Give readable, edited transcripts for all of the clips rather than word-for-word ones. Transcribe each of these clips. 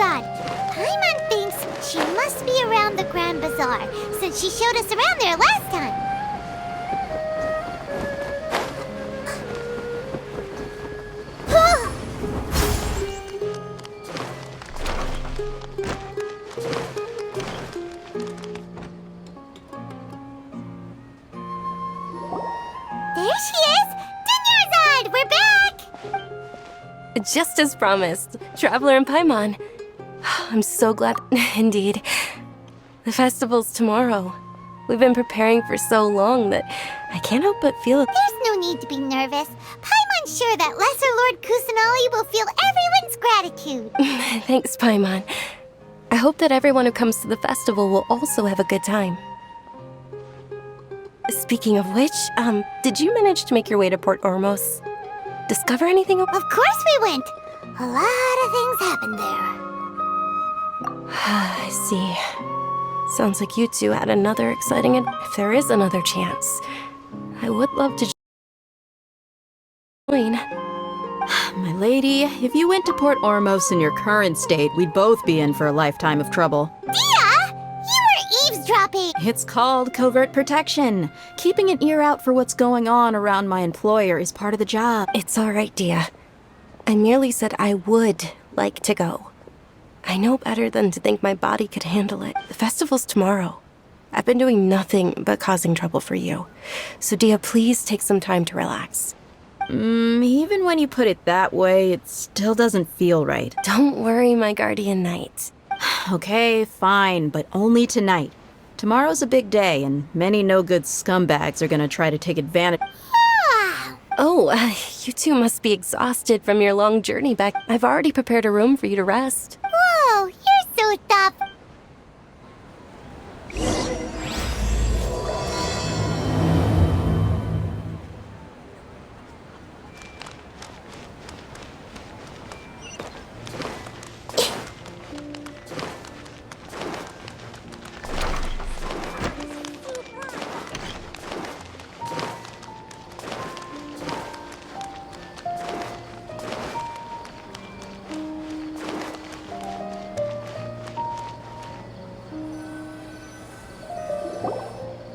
dunyazard. Paimon thinks she must be around the Grand Bazaar, since she showed us around there last time. There she is! Dunyazard, we're back! Just as promised, Traveler and Paimon. I'm so glad. Indeed. The festival's tomorrow. We've been preparing for so long that I can't help but feel... There's no need to be nervous. Paimon's sure that Lesser Lord Kusanali will feel everyone's gratitude. Thanks, Paimon. I hope that everyone who comes to the festival will also have a good time. Speaking of which, did you manage to make your way to Port Ormos? Discover anything? Of course we went. A lot of things happened there. I see. Sounds like you two had another exciting... If there is another chance, I would love to join. My lady, if you went to Port Ormos in your current state, we'd both be in for a lifetime of trouble. Dia! You were eavesdropping! It's called covert protection. Keeping an ear out for what's going on around my employer is part of the job. It's all right, Dia. I merely said I would like to go. I know better than to think my body could handle it. The festival's tomorrow. I've been doing nothing but causing trouble for you. So, Dia, please take some time to relax. Even when you put it that way, it still doesn't feel right. Don't worry, my guardian knight. Okay, fine, but only tonight. Tomorrow's a big day, and many no-good scumbags are gonna try to take advantage. Oh, you two must be exhausted from your long journey back. I've already prepared a room for you to rest. Whoa, you're so tough.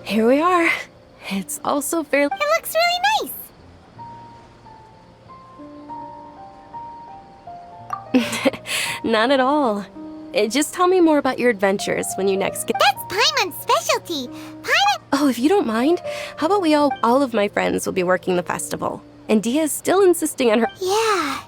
Here we are. It's also fairly... It looks really nice. Not at all. Just tell me more about your adventures when you next get... That's Paimon's specialty. Paimon... Oh, if you don't mind, how about we all of my friends will be working the festival. And Dia's still insisting on her... Yeah.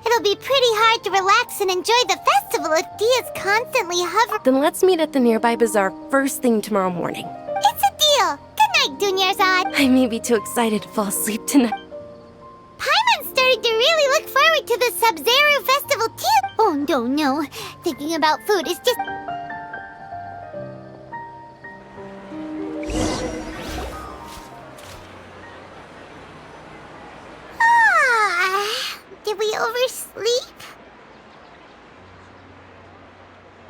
It'll be pretty hard to relax and enjoy the festival if Dia's constantly hovering. Then let's meet at the nearby bazaar first thing tomorrow morning. It's a deal. Good night, dunyazard. I may be too excited to fall asleep tonight. Paimon's starting to really look forward to the Sumeru festival too. Oh, no. Thinking about food is just... Did we oversleep?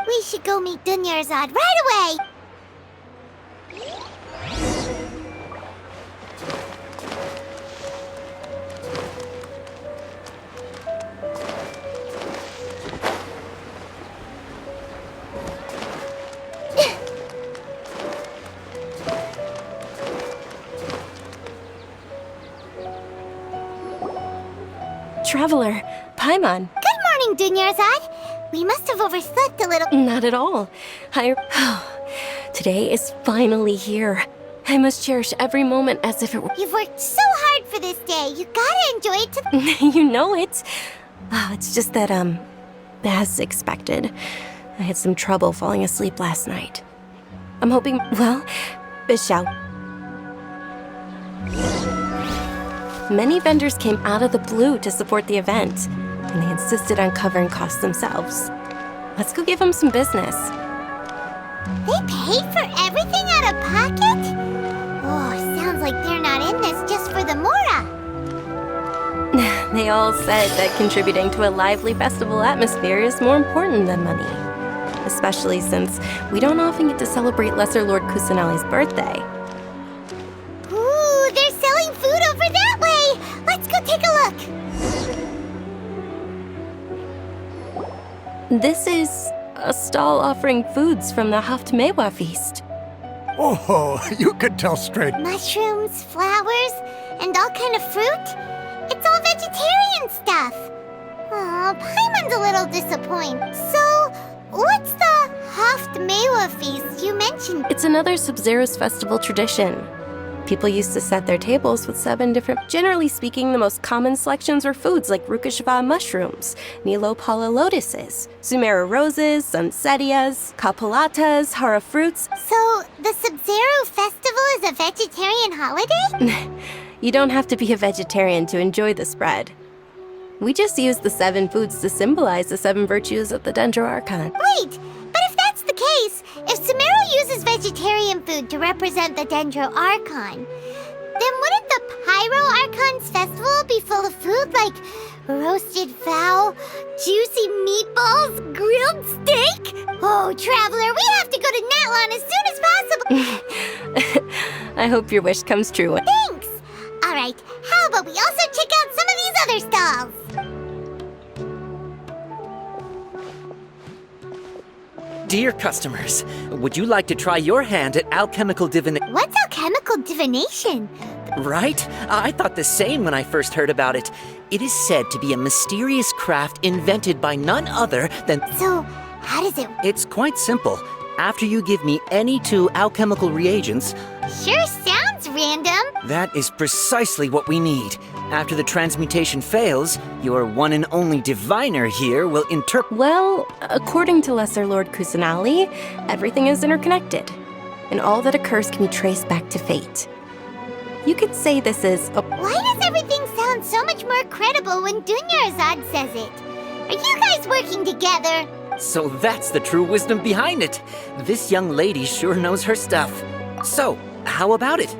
We should go meet Dunyazard right away! Traveler, Paimon. Good morning, Dunyazard. We must have overslept a little. Not at all. Today is finally here. I must cherish every moment as if it were... You've worked so hard for this day. You gotta enjoy it to... You know it. It's just that, as expected, I had some trouble falling asleep last night. I'm hoping, well, shall... Many vendors came out of the blue to support the event, and they insisted on covering costs themselves. Let's go give them some business. They paid for everything out of pocket? Oh, sounds like they're not in this just for the Mora. They all said that contributing to a lively festival atmosphere is more important than money. Especially since we don't often get to celebrate Lesser Lord Kusanali's birthday. Ooh, they're selling food over that way! Let's go take a look! This is a stall offering foods from the Haftmewa feast. Oh, you could tell straight. Mushrooms, flowers, and all kind of fruit? It's all vegetarian stuff. Oh, Paimon's a little disappointed. So, what's the Haftmewa feast you mentioned? It's another Sub-Zero's festival tradition. People used to set their tables with 7 different... Generally speaking, the most common selections were foods like Rukashva mushrooms, Nilopala lotuses, Sumeru roses, Sunsetias, Kapalatas, Hara fruits. So, the Sub-Zero festival is a vegetarian holiday? You don't have to be a vegetarian to enjoy the spread. We just use the 7 foods to symbolize the 7 virtues of the Dendro Archon. Wait, but if that's the case, if Sumeru uses vegetarian food to represent the Dendro Archon, then wouldn't the Pyro Archon's festival be full of food like roasted fowl, juicy meatballs, grilled steak? Oh, Traveler, we have to go to Natlan as soon as possible. I hope your wish comes true. Thanks. All right, how about we also check out some of these other stalls? Dear customers, would you like to try your hand at alchemical divination? What's alchemical divination? Right? I thought the same when I first heard about it. It is said to be a mysterious craft invented by none other than... So, how does it... It's quite simple. After you give me any 2 alchemical reagents... Sure sounds random. That is precisely what we need. After the transmutation fails, your one and only diviner here will interpret... Well, according to Lesser Lord Kusanali, everything is interconnected, and all that occurs can be traced back to fate. You could say this is a... Why does everything sound so much more credible when Dunyazard says it? Are you guys working together? So that's the true wisdom behind it. This young lady sure knows her stuff. So, how about it?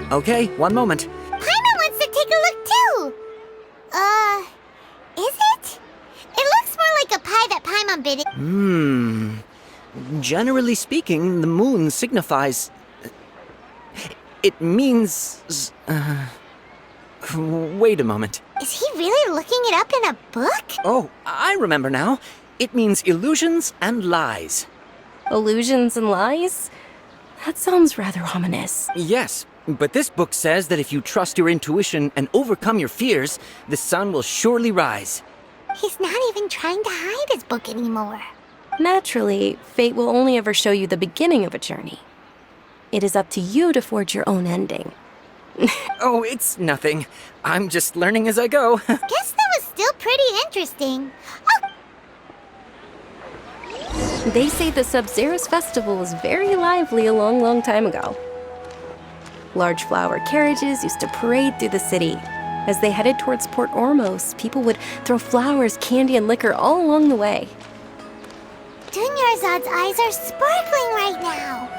Okay, one moment. Paimon wants to take a look too. Is it? It looks more like a pie that Paimon bit. Generally speaking, the moon signifies... It means... Wait a moment. Is he really looking it up in a book? Oh, I remember now. It means illusions and lies. Illusions and lies? That sounds rather ominous. Yes, but this book says that if you trust your intuition and overcome your fears, the sun will surely rise. He's not even trying to hide his book anymore. Naturally, fate will only ever show you the beginning of a journey. It is up to you to forge your own ending. Oh, it's nothing. I'm just learning as I go. Guess that was still pretty interesting. Oh, They say the Sub-Zero's festival was very lively a long, long time ago. Large flower carriages used to parade through the city. As they headed towards Port Ormos, people would throw flowers, candy, and liquor all along the way. Dunyarzad's eyes are sparkling right now.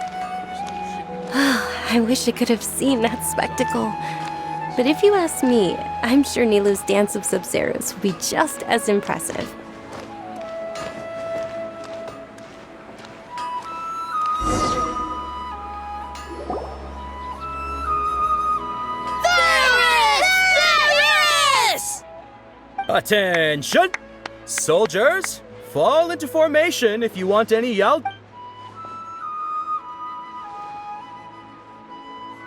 I wish I could have seen that spectacle. But if you ask me, I'm sure Nilu's dance of Sub-Zeros will be just as impressive. Attention! Soldiers, fall into formation if you want any yell.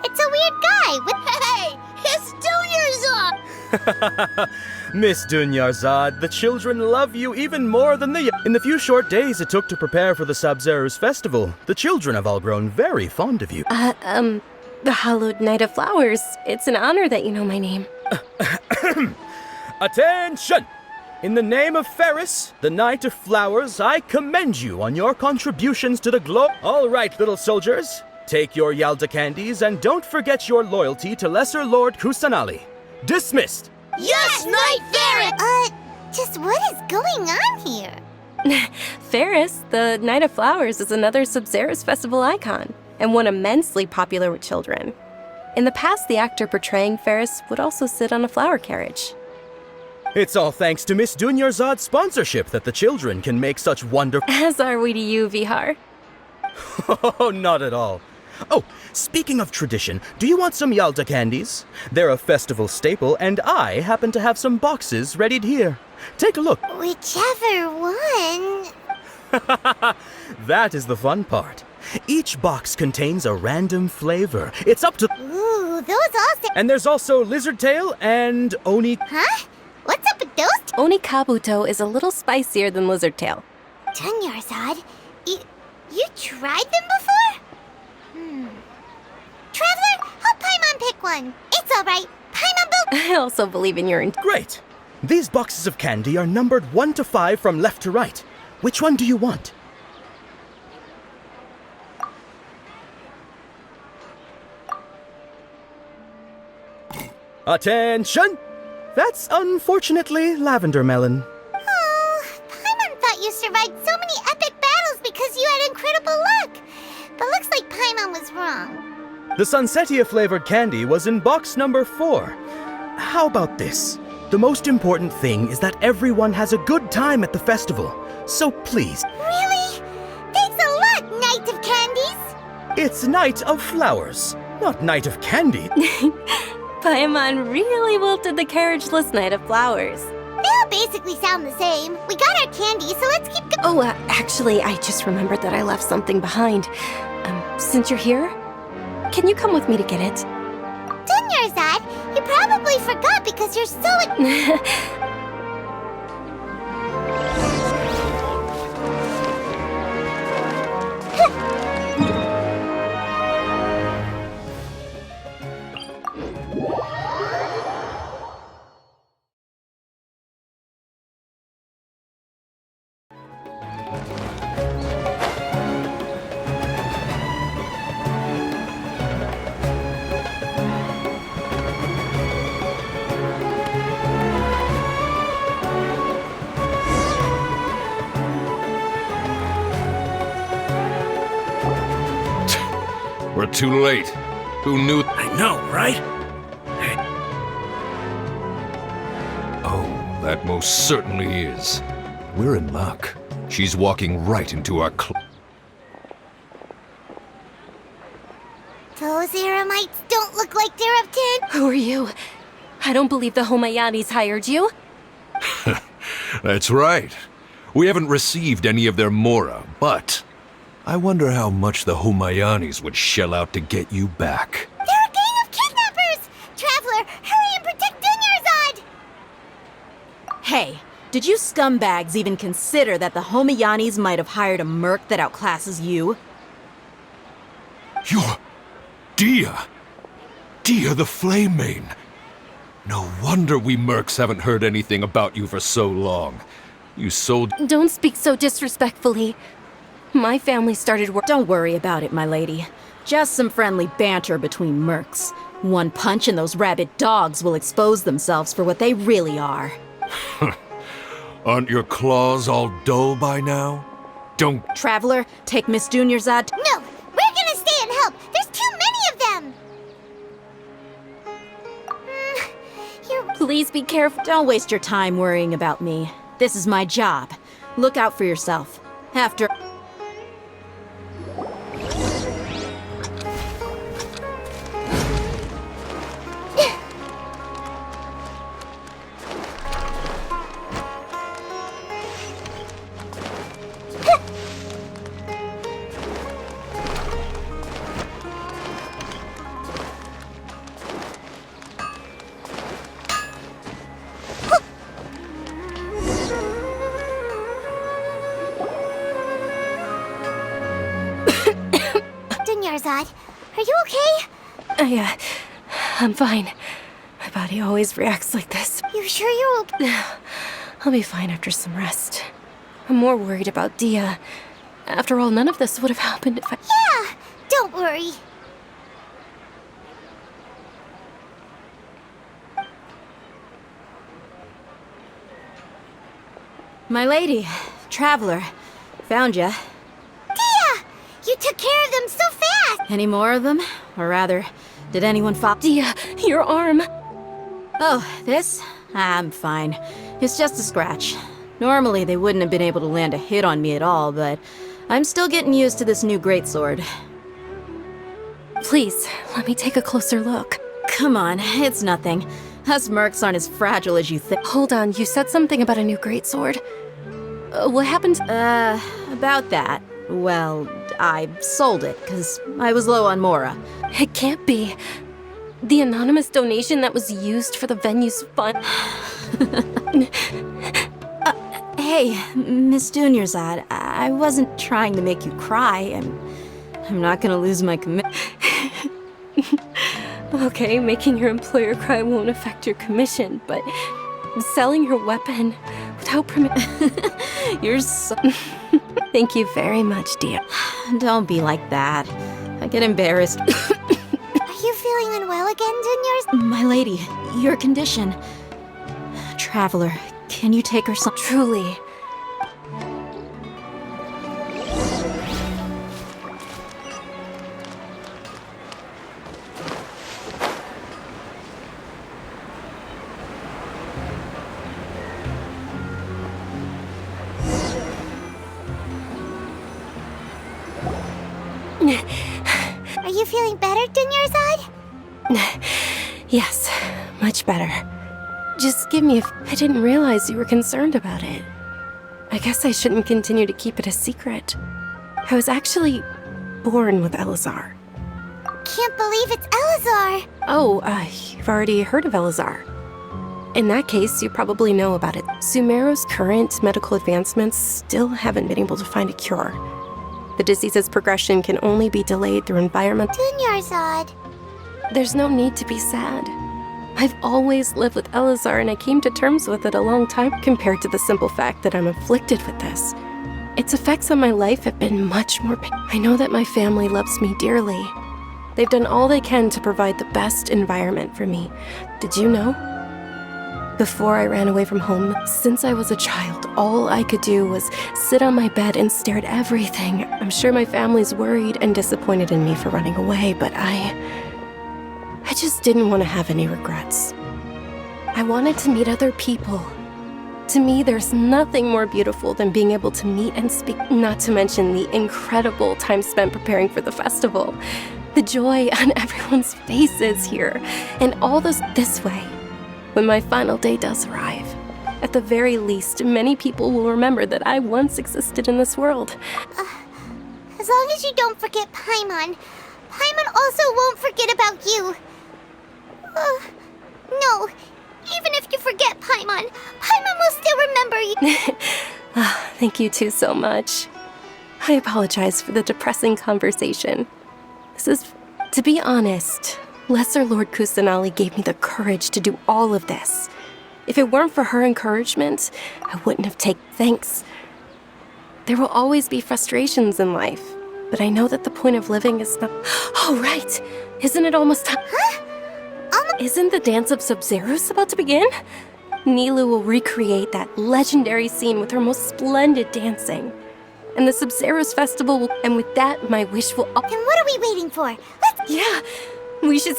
It's a weird guy with... Hey, it's Dunyarzad! Miss Dunyarzad, the children love you even more than the... In the few short days it took to prepare for the Sub-Zero's festival, the children have all grown very fond of you. The Hallowed Night of Flowers. It's an honor that you know my name. Attention! In the name of Ferris, the Knight of Flowers, I commend you on your contributions to the globe. All right, little soldiers, take your Yalda candies and don't forget your loyalty to Lesser Lord Kusanali. Dismissed! Yes, Knight Ferris! Just what is going on here? Ferris, the Night of Flowers, is another Sub-Zero's festival icon. and one immensely popular with children. In the past, the actor portraying Ferris would also sit on a flower carriage. It's all thanks to Miss Dunyazard's sponsorship that the children can make such wonderful... As are we to you, Vihar. Oh, not at all. Oh, speaking of tradition, do you want some Yalta candies? They're a festival staple, and I happen to have some boxes readied here. Take a look. Whichever one. That is the fun part. Each box contains a random flavor. It's up to... Ooh, those all And there's also lizard tail and oni... Huh? What's up with those? Onikabuto is a little spicier than lizard tail. Dunyazard, you tried them before? Traveler, help Paimon pick one. It's all right. Paimon will... I also believe in your... Great! These boxes of candy are numbered 1 to 5 from left to right. Which one do you want? Attention! That's unfortunately lavender melon. Oh, Paimon thought you survived so many epic battles because you had incredible luck. But looks like Paimon was wrong. The Sunsetia flavored candy was in box number 4. How about this? The most important thing is that everyone has a good time at the festival. So please. Really? Thanks a lot, Knight of Candies. It's Night of Flowers, not Night of Candy. Paimon really wilted the carriageless Night of Flowers. They all basically sound the same. We got our candy, so let's keep going. Oh, actually, I just remembered that I left something behind. Since you're here, can you come with me to get it? Dunyazard, you probably forgot because you're so... We're too late. Who knew? I know, right? Oh, that most certainly is. We're in luck. She's walking right into our Those Eremites don't look like they're up to... Who are you? I don't believe the Homayanis hired you. That's right. We haven't received any of their mora, but I wonder how much the Homayanis would shell out to get you back. They're a gang of kidnappers! Traveler, hurry and protect Dunyazard! Hey, did you scumbags even consider that the Homayanis might have hired a merc that outclasses you? You're... Dia! Dia the Flame Mane! No wonder we mercs haven't heard anything about you for so long. You sold... Don't speak so disrespectfully. My family started work. Don't worry about it, my lady. Just some friendly banter between mercs. One punch and those rabid dogs will expose themselves for what they really are. Aren't your claws all dull by now? Don't... Traveler, take Miss Dunyazard. No, we're gonna stay and help. There's too many of them. You're... Please be careful. Don't waste your time worrying about me. This is my job. Look out for yourself. After... Dunyazard, are you okay? I'm fine. My body always reacts like this. You sure you're okay? I'll be fine after some rest. I'm more worried about Dia. After all, none of this would have happened if I... Yeah, don't worry. My lady, Traveler, found ya. Dia! You took care of them so fast! Any more of them? Or rather, did anyone fall? Dia, your arm. Oh, this? I'm fine. It's just a scratch. Normally, they wouldn't have been able to land a hit on me at all, but I'm still getting used to this new greatsword. Please, let me take a closer look. Come on, it's nothing. Us mercs aren't as fragile as you think. Hold on, you said something about a new greatsword. What happened? About that. Well, I sold it, because I was low on Mora. It can't be. The anonymous donation that was used for the venue's fund. Hey, Miss Dunyazard, I wasn't trying to make you cry. I'm not gonna lose my commitment. Okay, making your employer cry won't affect your commission, but selling your weapon without permission. You're so... Thank you very much, dear. Don't be like that. I get embarrassed. Are you feeling unwell again, Dunyazard? My lady, your condition. Traveler, can you take her some... Truly. Are you feeling better, Dunyazard? Yes, much better. Just give me I didn't realize you were concerned about it. I guess I shouldn't continue to keep it a secret. I was actually born with Elazar. Can't believe it's Elazar. Oh, you've already heard of Elazar. In that case, you probably know about it. Sumeru's current medical advancements still haven't been able to find a cure. The disease's progression can only be delayed through environmental... Dunyazard. There's no need to be sad. I've always lived with Elazar, and I came to terms with it a long time compared to the simple fact that I'm afflicted with this. Its effects on my life have been much more I know that my family loves me dearly. They've done all they can to provide the best environment for me. Did you know? Before I ran away from home, since I was a child, all I could do was sit on my bed and stare at everything. I'm sure my family's worried and disappointed in me for running away, but I just didn't want to have any regrets. I wanted to meet other people. To me, there's nothing more beautiful than being able to meet and speak, not to mention the incredible time spent preparing for the festival. The joy on everyone's faces here, and all this way. When my final day does arrive, at the very least, many people will remember that I once existed in this world. As long as you don't forget Paimon, Paimon also won't forget about you. No, even if you forget Paimon, Paimon will still remember you. Thank you two so much. I apologize for the depressing conversation. To be honest, Lesser Lord Kusanali gave me the courage to do all of this. If it weren't for her encouragement, I wouldn't have taken thanks. There will always be frustrations in life, but I know that the point of living is not... Oh, right! Isn't it almost time? Huh? Isn't the dance of Sub-Zeros about to begin? Nilu will recreate that legendary scene with her most splendid dancing. And the Sub-Zeros festival will... And with that, my wish will... Then what are we waiting for? Let's... Yeah, we should